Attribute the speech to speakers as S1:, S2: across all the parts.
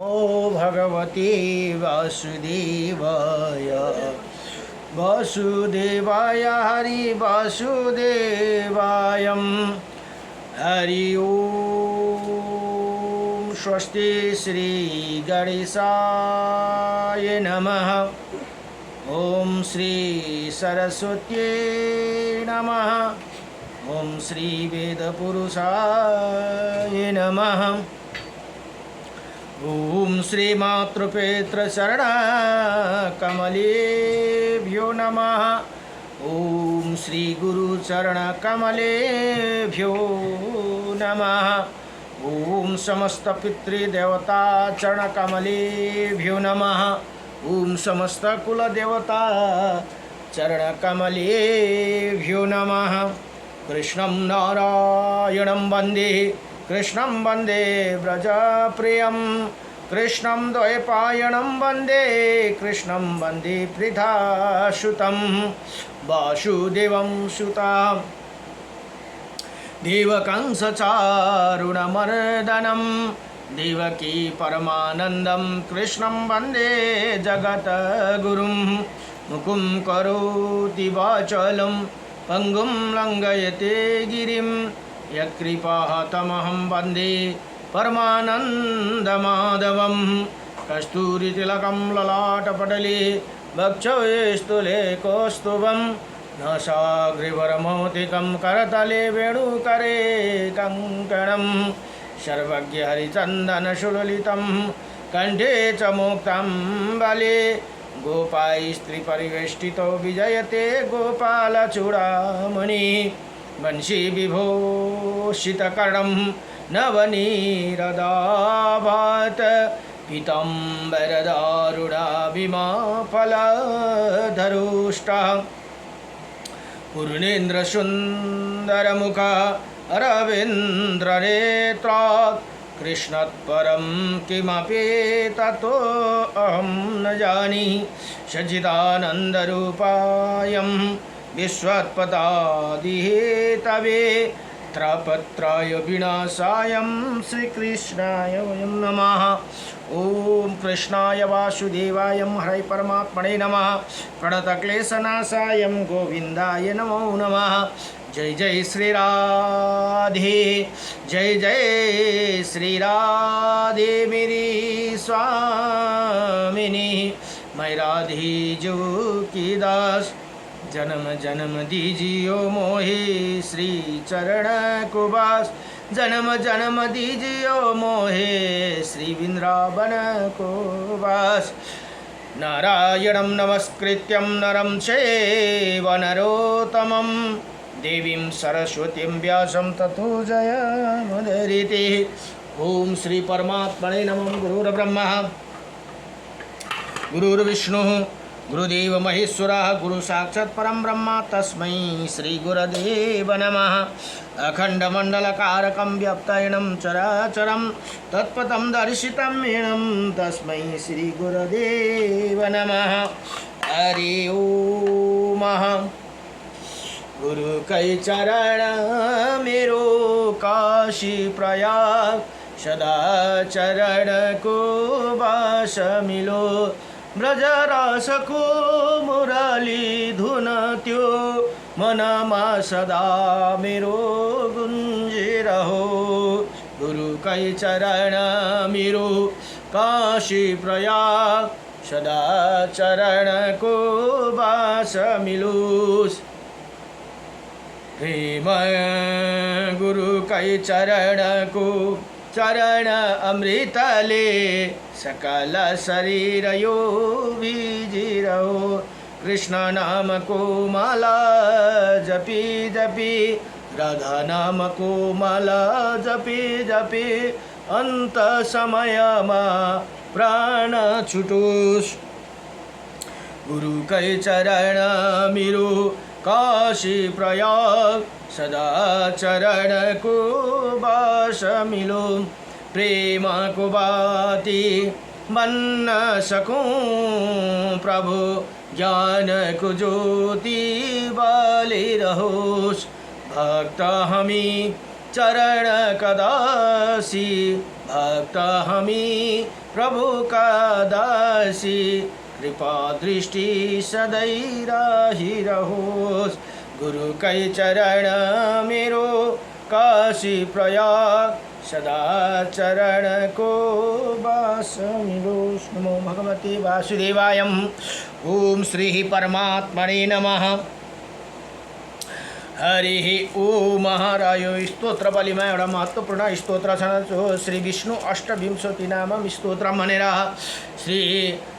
S1: ओ भगवती वासुदेवाय वासुदेवाय हरि वासुदेवाय हरि ओम स्वस्ति श्री गणेशाय नमः। ओम श्री सरस्वत्यै नमः। ओम श्री वेदपुरुषाय नमः। ओम श्री मातृपितृचरण कमलेभ्यो नमः। ओम श्री गुरुचरण कमलेभ्यो नमः। ओम समस्त पितृदेवता चरण कमलेभ्यो नमः। ओम समस्त कुलदेवता चरण कमलेभ्यो नमः। कृष्णं नारायणं वन्दे कृष्णं वन्दे व्रजप्रियं कृष्णं द्वैपायनं वन्दे कृष्णं वन्दे पृथासुतं वासुदेवं सुतं देवकंसचारुणमर्दनं देवकी परमानन्दं कृष्णं वन्दे जगद्गुरुं मुकुं करोति वाचालं पङ्गुं लङ्घयते गिरिं यत्कृपातमहं वन्दे परमानन्दमाधवं कस्तूरितिलकं ललाटपटले वक्षस्थले कौस्तुभं नासाग्रवरमौक्तिकं करतले वेणुकरे कङ्कणं सर्वज्ञ हरिचन्दनसुललितं कंठे च मुक्तं बले गोपायस्त्रीपरिवेष्टितो विजयते गोपालचूडामणि वंशी विभूषितकर्णं नवनीरदाभात पीताम्बरदारुणाभिमाफलधरुष्टा पूर्णेन्द्रसुन्दरमुख अरविन्द्रनेत्रात् कृष्णात्परं किमपि ततो अहं न जानीमि सच्चिदानन्दरूपायं विश्वत्पदादिहेतवे त्रपत्राय विनाशायं श्रीकृष्णाय वयं नमः। ओम कृष्णाय वासुदेवाय हरे परमात्मने नमः। प्रणतक्लेशनाशाय गोविन्दाय नमो नमः। जय जय श्री राधे जय जय श्री राधे मेरी स्वामिनी मैं राधे जो की दास जन्म जन्म दीजियो मोहे श्री चरण को वास जन्म जन्म दीजियो मोहे श्री वृंदावन को वास नारायणं नमस्कृत्यं नरं चैव नरोत्तमं देवीं सरस्वतीं व्यासं ततो जयमुदीरयेत्। ओम श्री परमात्मने नमः। गुरुर्ब्रह्मा गुरुर्विष्णुः गुरुदेव महेश्वरः गुरु साक्षात् परं ब्रह्म तस्मै श्री गुरुदेव नमः। अखंडमंडलकारकं व्याप्तयनं चराचरं तत्पदं दर्शितं येनं तस्मै श्री गुरुदेव नमः। हरि ओम। गुरु कै चरण मेरो काशी प्रयाग सदा चरण को वास मिलो ब्रजरस को मुरली धुन त्यो मनमा सदा मेरो गुंजिरहो। गुरु कै चरण मेरो काशी प्रयाग सदा चरण को वास मिलोस। प्रेम गुरु कै चरण को चरण अमृतले सकल शरीर यो विजिरहो। कृष्ण नाम को माला जपी जपी राधा नाम को माला जपी जपी अंत समय प्राण छुटोस। गुरु कै चरण मेरो काशी प्रयाग सदा चरण को वास मिलो। प्रेम को बाती बन न सकूं प्रभु ज्ञान को ज्योति वाले रहोस। भक्त हमी चरण कदासी भक्त हमी प्रभु का दासी, कृपा दृष्टि सदै रहोस्। गुरु कै चरण मेरो काशी प्रयाग, सदा चरण को बास मिलोस्। नमो भगवते वासुदेवाय। ओम श्री परमात्मने नमः। हरि ओम। महारायो स्तोत्र बलिमा एउटा महत्त्वपूर्ण स्तोत्र छ। श्री विष्णु अष्टविंशति नामम स्तोत्र भनेर श्री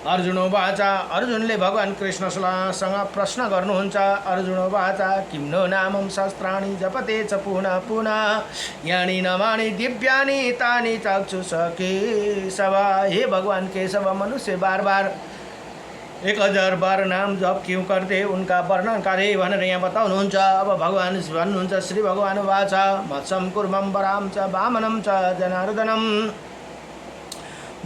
S1: अर्जुन वाचा, अर्जुनले भगवान कृष्णसँग प्रश्न गर्नुहुन्छ। अर्जुन वाचा किं नो नामम शास्त्राणि जपते च पुनः पुनः, यानि नामानि दिव्यानि तानि चाक्षुष केशव। हे भगवान केशव, मनुष्य बार बार 1000 बार नाम जप क्यों करते, उनका वर्णन करे भनेर यहाँ बताउनुहुन्छ। अब भगवान भन्नुहुन्छ, श्री भगवान वाचा मत्सम कुर्मम वराम च वामनम च जनार्दनम,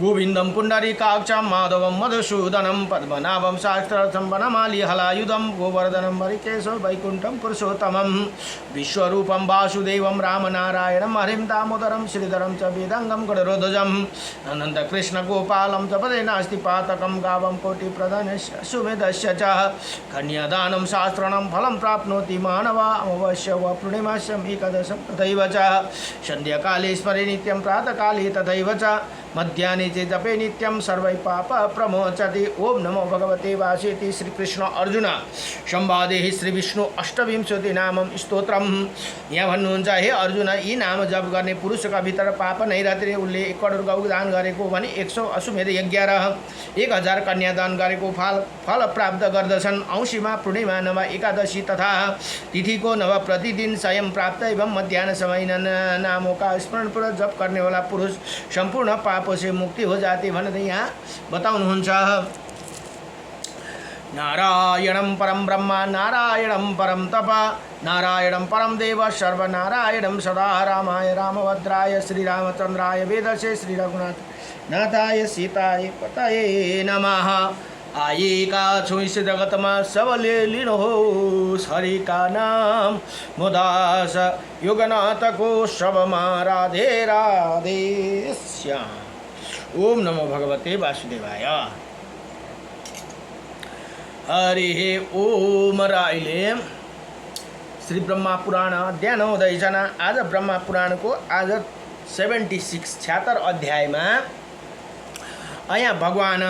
S1: गोविंदम पुंडरीकाक्षं माधवम मधुसूदनम, पद्मनाभम शास्त्रर्थम वनमाली हलायुधम, गोवर्धनम हरिकेशव वैकुंठम पुरुषोत्तमम, विश्वरूपम वासुदेवम राम नारायणम हरिम दामोदरम, श्रीधरम च वेदांगम गणरोधजम, अनंत कृष्ण गोपालम च पदे नास्ति पातकम, गावम कोटि प्रधानस्य सुमेधस्य च, कन्यादानम शास्त्रणम फलम प्राप्नोति मानवा, अमावस्या व पूर्णिमास्यम एकादशम तथैव च, संध्याकाले स्मरे नित्यं प्रातःकाले तथैव च, मध्याह्ने चे जपे नित्यम सर्वै पाप प्रमोचति। ओम नमो भगवते वासुदेवाय। श्री कृष्ण अर्जुन संवादे श्री विष्णु अष्टविंशति नामम स्तोत्रम। यहाँ भन्नुहुन्छ, हे अर्जुन, यी नाम जप गर्ने पुरुषका भित्र पाप नै रहते। उसले 1 करोड गौ दान गरेको भने 100 अश्वमेध यज्ञ र 1000 कन्यादान गरेको फल प्राप्त गर्दछन्। औँसीमा पूर्णिमा नव एकादशी तथा तिथिको नव प्रतिदिन स्वयं प्राप्त एवं मध्याह्न समय नामों का स्मरणपूर्वक जप करने वाला पुरुष संपूर्ण पापों से मुक्ति हो जाती भनेर यहाँ बताउनुहुन्छ। नारायणं परम ब्रह्म, नारायणं परम तप, नारायणं परम देव, सर्वनारायणं सदा, रामाय रामभद्राय श्रीरामचंद्राय वेदसे श्री रघुनाथ नाथाय सीताय पतये नमः। आएका छु इस जगत में सबले लिनुहोस् हरि का नाम, मुदास युगनाथ को सबमा राधे राधे श्याम। ओम नमो भगवते वासुदेवाय। हरि ओम। र अहिले श्री ब्रह्मा पुराण अध्ययन हुँदैछन्। आज ब्रह्मा पुराणको आज 76 अध्यायमा यहाँ भगवान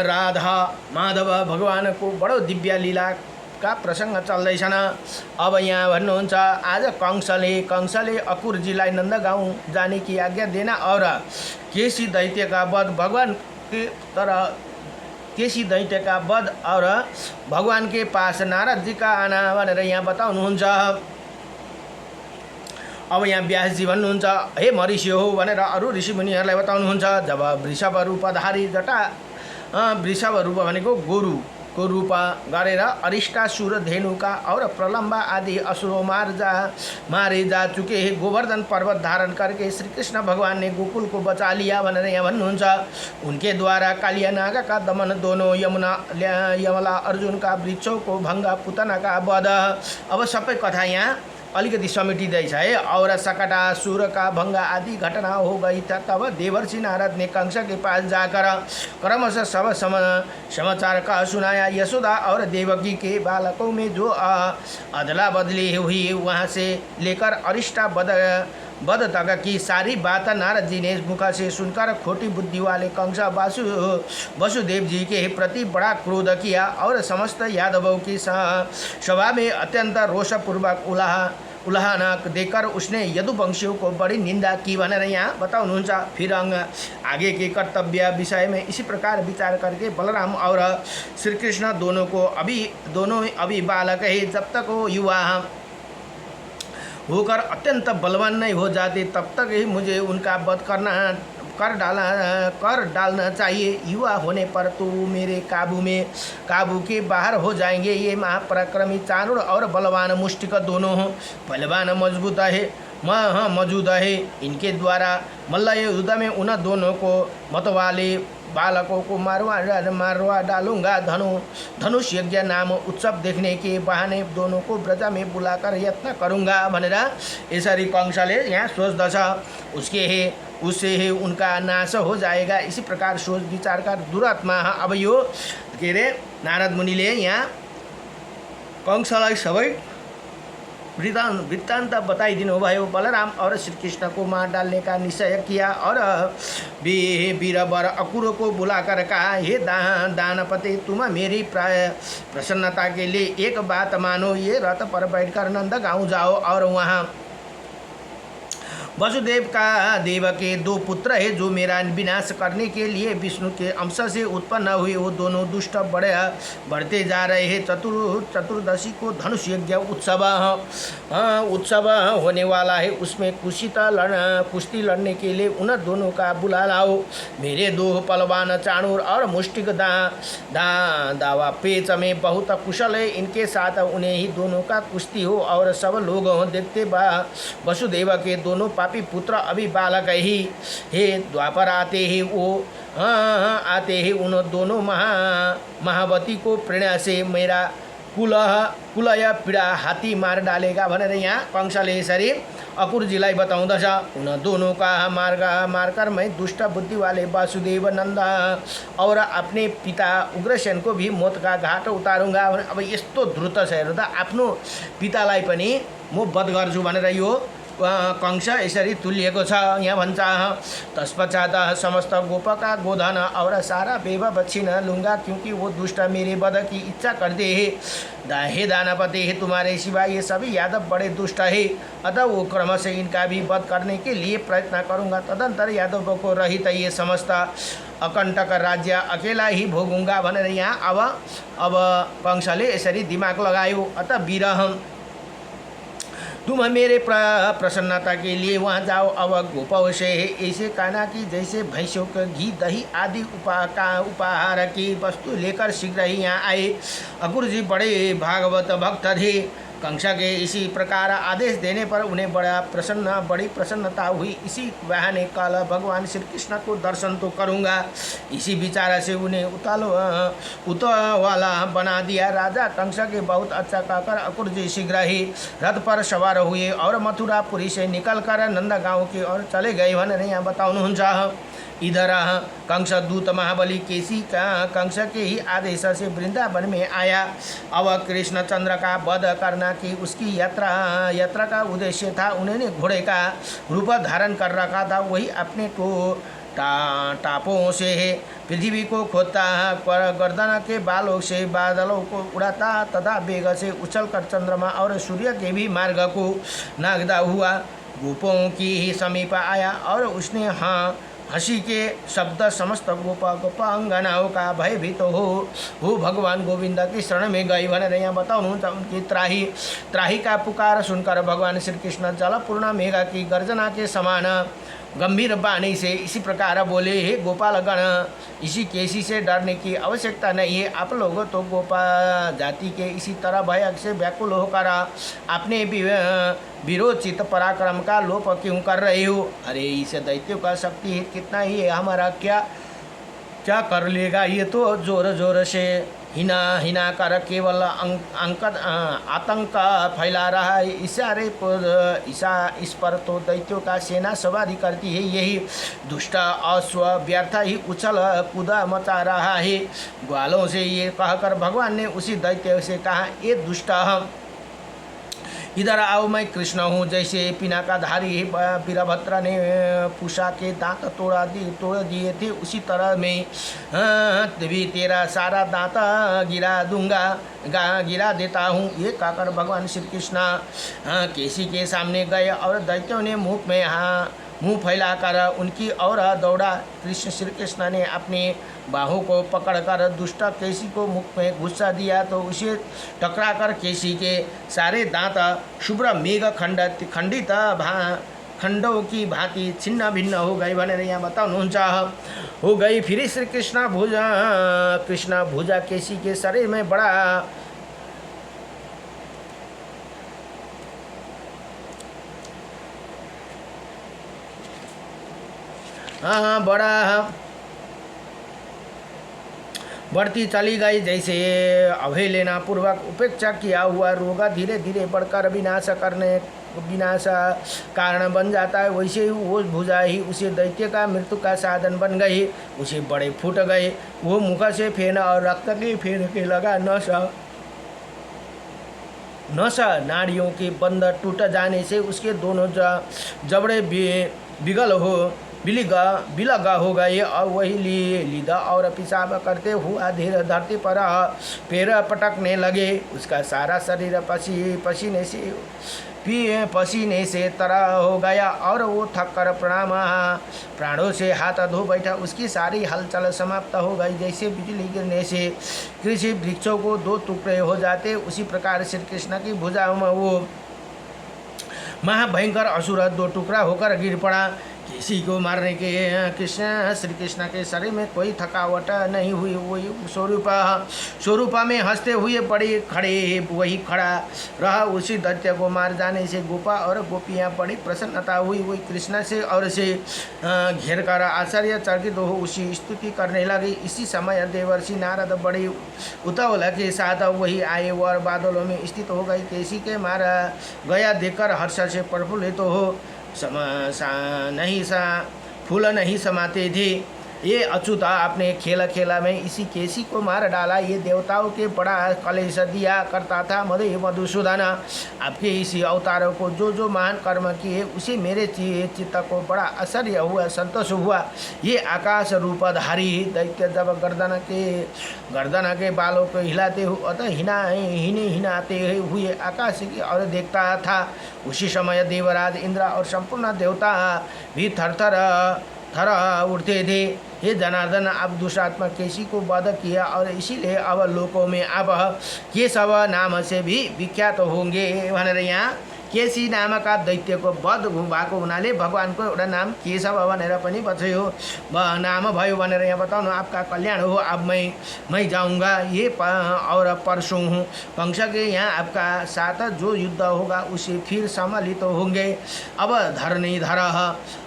S1: राधा माधव भगवानको बडो दिव्य लीलाका प्रसंग चल्दैछन्। अब यहाँ भन्नुहुन्छ, आज कंसले अकुरजीलाई नन्दगाउँ जाने की आज्ञा देना और केसी दैत्य का वध भगवान के केसी दैत्य का वध और भगवान के पास नारद जी का आना भनेर यहाँ बताउनुहुन्छ। अब यहाँ व्यासजी भन्नुहुन्छ, हे मऋषि हो भनेर अरू ऋषिमुनिहरूलाई बताउनुहुन्छ। जब वृषभ रूपधारी वृषभ रूप भनेको गोरुको रूप गरेर अरिष्टासुर धेनुका और प्रलम्बा आदि असुरों मारे जा चुके हैं। गोवर्धन पर्वत धारण करके श्री कृष्ण भगवान ने गोकुल को बचा लिया भनेर यहाँ भन्नुहुन्छ। उनके द्वारा कालिया नागा का दमन, दोनों यमला अर्जुन का वृक्षों को भंगा, पुतना का वध। अब सबै कथा यहाँ अलिकति समेटिँदैछ है। और सकटासुर का भंगा आदि घटना हो गई था। तब देवर्षि नारद ने कंस के पास जाकर क्रमशः सब समाचार का सुनाया। यशोदा और देवकी के बालकों में जो अदला बदली हुई, वहाँ से लेकर अरिष्टा वध तक की सारी बात नारद जी ने मुख से सुनकर खोटी बुद्धि वाले कंस वसुदेव जी के प्रति बड़ा क्रोध किया और समस्त यादवों की सभा में अत्यंत रोषपूर्वक उल्हाना देकर उसने यदुवंशियों को बड़ी निंदा की भनेर यहाँ बताउनुहुन्छ। फिर आगे के कर्तव्य विषय में इसी प्रकार विचार करके बलराम और श्री कृष्ण दोनों अभी बालक है, जब तक वो युवा होकर अत्यंत बलवान नहीं हो जाते तब तक ही मुझे उनका वध कर डालना चाहिए। युवा होने पर तो मेरे काबू के बाहर हो जाएंगे। ये महापराक्रमी चाणूर और बलवान मुष्टिक दोनों हो। बलवान मजबूत है मौजूद है। इनके द्वारा मल्ल युद्ध में उन दोनों को मतवाले बालकों को मारवा डालूंगा। धनुष यज्ञ नाम उत्सव देखने के बहाने दोनों को व्रजा में बुलाकर यत्न करूँगा भनेर यसरी कंसले यहाँ सोच्दछ। उससे ही उनका नाश हो जाएगा। इसी प्रकार सोच विचार का दुरात्मा। अब यो के अरे नारद मुनिले यहाँ कंसलाई सबै वृत्तांत बताइदिनु भयो। बलराम और श्री कृष्ण को मार डालने का निश्चय किया और वीरवर अकुर को बुलाकर कहा, हे दानपते, तुम मेरी प्रसन्नता के लिए एक बात मानो। ये रथ पर बैठकर नंद गाँव जाओ और वहाँ वसुदेव का देव के दो पुत्र है जो मेरा विनाश करने के लिए विष्णु के अंश से उत्पन्न हुए। वो दोनों दुष्ट बढ़ते जा रहे हैं। चतुर्दशी को धनुष यज्ञ उत्सव होने वाला है। उसमें कुश्ती लड़ने के लिए उन दोनों का बुला लाओ। मेरे दो पलवान चाणूर और मुष्टिक दावा पेच में बहुत कुशल है। इनके साथ उन्हें ही दोनों का कुश्ती हो और सब लोग देखते। वसुदेव के दोनों पापी पुत्र अभी बालक ही हे द्वापर आते ही वो आते ही उन दोनों महावती को प्रेरणा से मेरा कुलय पीड़ा हाथी मार डालेगा भनेर यहाँ कंसले यसरी अकुरजीलाई बताउँदछ। उन दोनों का मारकर मैं दुष्ट बुद्धि वाले वासुदेव नंद और अपने पिता उग्रसेन को भी मौत का घाट उतारूंगा। अब यस्तो द्रुत छ हेर्नु त, आफ्नो पितालाई पनि म वध गर्छु भनेर यो कंस यसरी तुलिएको छ। यहाँ भन्छ, तत्पश्चात समस्त गोपका गोधन और सारा वैभव छीन लूँगा क्योंकि वो दुष्ट मेरे वध की इच्छा करते हैं। हे दानपते, हे तुम्हारे सिवा ये सभी यादव बड़े दुष्ट है, अतः वो क्रम से इनका भी वध करने के लिए प्रयत्न करूँगा। तदंतर यादवों को रहित ये समस्त अकंटक राज्य अकेला ही भोगूंगा भनेर यहाँ अब कंसले यसरी दिमाग लगायो। अतः विरह तुम मेरे प्रसन्नता के लिए वहाँ जाओ। अब गोपव से ऐसे काना की जैसे भैंसों का घी दही आदि उपहार की वस्तु लेकर शीघ्र ही यहाँ आए। अकुर जी बड़े भागवत भक्त थे। कंस के इसी प्रकार आदेश देने पर उन्हें बड़ी प्रसन्नता हुई। इसी बहाने कल भगवान श्री कृष्ण को दर्शन तो करूँगा, इसी विचार से उन्हें उतवाला बना दिया। राजा कंस के बहुत अच्छा कहकर अकुर जी शीघ्र ही रथ पर सवार हुए और मथुरापुरी से निकलकर नंदगांव की ओर चले गए भनेर यहाँ बताउनुहुन्छ। इधर कंस दूत महाबली केसी का कंस के ही आदेश से वृंदावन में आया। अब कृष्णचंद्र का वध करना कि उसकी यात्रा का उद्देश्य था। उन्होंने घोड़े का रूप धारण कर रखा था। वही अपने टापों से पृथ्वी को खोदता पर गर्दन के बालों से बादलों को उड़ाता तथा वेग से उछलकर चंद्रमा और सूर्य के भी मार्ग को नागदा हुआ। गोपों की ही समीप आया और उसने हंसी के शब्द समस्त गोपांगनाओं का भयभीत हो भगवान गोविंद की शरण में गई भनेर यहाँ बताउनुहुन्छ। उनकी त्राही का पुकार सुनकर भगवान श्री कृष्ण जलपूर्ण मेघ की गर्जना के समान गंभीर वाणी से इसी प्रकार बोले, हे गोपालगण, इसी केसी से डरने की आवश्यकता नहीं है। आप लोग तो गोपा जाति के इसी तरह भय से व्याकुल होकर अपने विरोचित पराक्रम का लोप क्यों कर रहे हो? अरे इस दैत्यों का शक्ति कितना ही है, हमारा क्या कर लेगा? ये तो जोर जोर से हिना कर केवल आतंक फैला रहा है। इस पर तो दैत्यों का सेना सवारी करती है। यही दुष्ट अश्व व्यर्थ ही उछल कूदा मचा रहा है। ग्वालों से ये कहकर भगवान ने उसी दैत्य से कहा, ये दुष्ट इधर आओ, मैं कृष्ण हूँ। जैसे पिनाकाधारी वीरभद्र ने पूषा के दांत तोड़ दिए थे, उसी तरह मैं भी तेरा सारा दांत गिरा देता हूँ। ये कहकर भगवान श्री कृष्ण केसी के सामने गए और दैत्यों ने मुंह फैलाकर उनकी ओर दौड़ा। श्री कृष्ण ने अपने बाहों को पकड़कर दुष्ट केसी को मुख में घुसा दिया तो उसे टकराकर केसी के सारे दांत शुभ्र मेघ खंडित खंडों की भांति छिन्न भिन्न हो गई भनेर यहाँ बताउनुहुन्छ। हो गई फिर श्री कृष्ण भुजा केसी के शरीर में बड़ा बड़ा बढ़ती चली गई। जैसे अवहेलना पूर्वक उपेक्षा किया हुआ रोग धीरे धीरे बढ़कर विनाश कारण बन जाता है, वैसे ही वो भुजा ही उसे दैत्य का मृत्यु का साधन बन गई। उसे बड़े फूट गए। वो मुख से फेन और रक्त के फेन के लगा नशा नाड़ियों के बंद टूट जाने से उसके दोनों जबड़े बिलगा हो गए और वही लीदा और पिशाब करते हुआ धीरे धरती पर पैर पटकने लगे। उसका सारा शरीर पसीने से तरा हो गया और वो थक कर प्राणों से हाथ धो बैठा। उसकी सारी हलचल समाप्त हो गई। जैसे बिजली गिरने से कृषि वृक्षों को दो टुकड़े हो जाते, उसी प्रकार श्री कृष्ण की भुजाओं में वो महाभयंकर असुर दो टुकड़ा होकर गिर पड़ा। किसी को मारने के श्री कृष्ण के शरीर में कोई थकावट नहीं हुई। वही स्वरूपा में हंसते हुए वही खड़ा रहा। उसी दैत्य को मार जाने से गोपा और गोपियाँ बड़ी प्रसन्नता हुई। वही कृष्ण से और से घेर कर आश्चर्यचकित हो उसी स्तुति करने लगी। इसी समय देवर्षि नारद बड़ी उतावला के साथ वही आए और बादलों में स्थित हो गई। केसी के मारा गया देखकर हर्ष से प्रफुल्लित हो फूल नहीं समाते थे। ये अच्युता आपने खेला में इसी केसी को मार डाला। ये देवताओं के बड़ा कलेश दिया करता था। मधुसूदन, आपके इसी अवतारों को जो महान कर्म किए उसे मेरे चित्त को बड़ा आश्चर्य हुआ, संतोष हुआ। ये आकाश रूपधारी दैत्य जब गर्दन के बालों को हिलाते हुए अतः हिनाते हुए आकाश की ओर देखता था, उसी समय देवराज इंद्र और संपूर्ण देवता भी थर उठते थे। हे जनार्दन, आप दुष्टात्मक केसी को वध किया और इसीलिए अब लोकों में आप केशव नाम से भी विख्यात होंगे भनेर यहाँ केसी नामका दैत्यको वध भएको हुनाले भगवानको एउटा नाम केशव भनेर पनि बतायो नाम भयो भनेर यहाँ बताउनु। आपका कल्याण हो, अब मैं जाऊँगा ये और परसों हूँ। कंस के यहाँ आपका साथ जो युद्ध होगा उसे फिर सम्मिलित होंगे। अब धरणीधर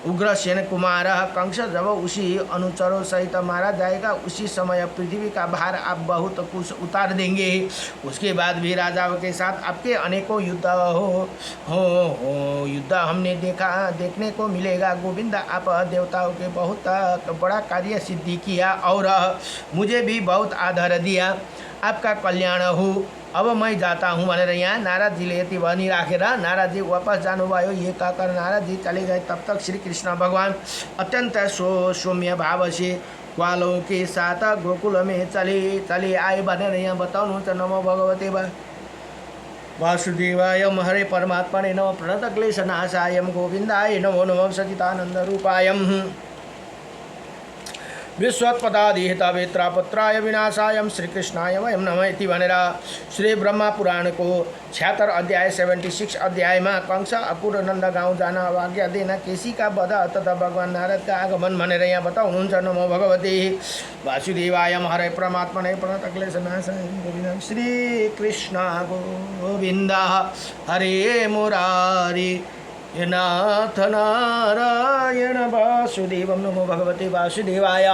S1: उग्रसेन कुमार कंस जब उसी अनुचरों सहित मारा जाएगा, उसी समय पृथ्वी का भार आप बहुत कुछ उतार देंगे। उसके बाद भी राजाओं के साथ आपके अनेकों युद्ध युद्ध हमने देखने को मिलेगा। गोविंद, आप देवताओं के बहुत बड़ा कार्य सिद्धि किया और मुझे भी बहुत आदर दिया। आपका कल्याण हो, अब मैं जाता हूँ भनेर यहाँ नारद जीले यति भनी राखेर नारद जी वापस जानुभयो। ये कहकर नारद जी चले गए। तब तक श्री कृष्ण भगवान अत्यंत सौम्य भाव से ग्वालों के साथ गोकुल में चले आए भनेर यहाँ बताउनुहुन्छ। नमो भगवते वासुदेवाय हरे परमात्मने नमः प्रणतक्लेशनाशाय गोविन्दाय नमो नमः सचिदानंद रूपाय विश्वोत्पत्तिहेतवेत्रापुत्राय विनाशाय श्रीकृष्णाय वयं नमः इति भनेर श्री ब्रह्मा पुराण को 76 अध्याय 76 अध्याय में कंस अपुर नंद गाँव जान आज्ञा देना केसी का वध तथा भगवान नारद का आगमन भनेर यहाँ बताउनुहुन्छ। नमो भगवते वासुदेवाय हरे परमात्मने प्रणतक्लेशनाशाय गोविन्द श्री कृष्ण गोविंद हरे मुरारी नाथ नारायण वासुदेव। नमो भगवते वासुदेवाय।